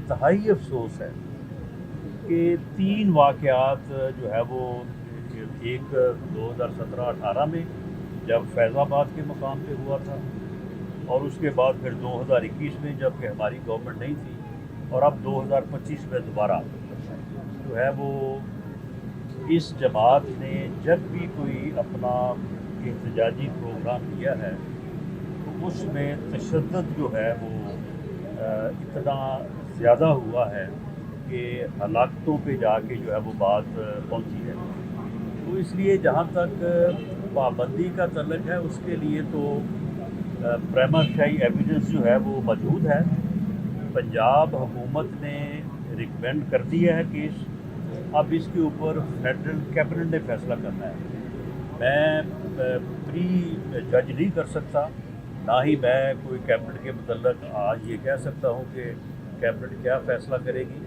انتہائی افسوس ہے کہ 3 واقعات جو ہے وہ، ایک 2017-18 میں جب فیض آباد کے مقام پہ ہوا تھا، اور اس کے بعد پھر 2021 میں جب کہ ہماری گورنمنٹ نہیں تھی، اور اب 2025 میں دوبارہ جو ہے وہ اس جماعت نے جب بھی کوئی اپنا احتجاجی پروگرام کیا ہے تو اس میں تشدد جو ہے وہ اتنا زیادہ ہوا ہے کہ ہلاکتوں پہ جا کے جو ہے وہ بات پہنچی ہے۔ تو اس لیے جہاں تک پابندی کا تعلق ہے، اس کے لیے تو پریما فیسی ایویڈنس جو ہے وہ موجود ہے۔ پنجاب حکومت نے ریکمینڈ کر دیا ہے کیس، اب اس کے اوپر فیڈرل کیبنٹ نے فیصلہ کرنا ہے۔ میں پری جج نہیں کر سکتا، نہ ہی میں کوئی کیبنٹ کے متعلق آج یہ کہہ سکتا ہوں کہ کیبنٹ کیا فیصلہ کرے گی۔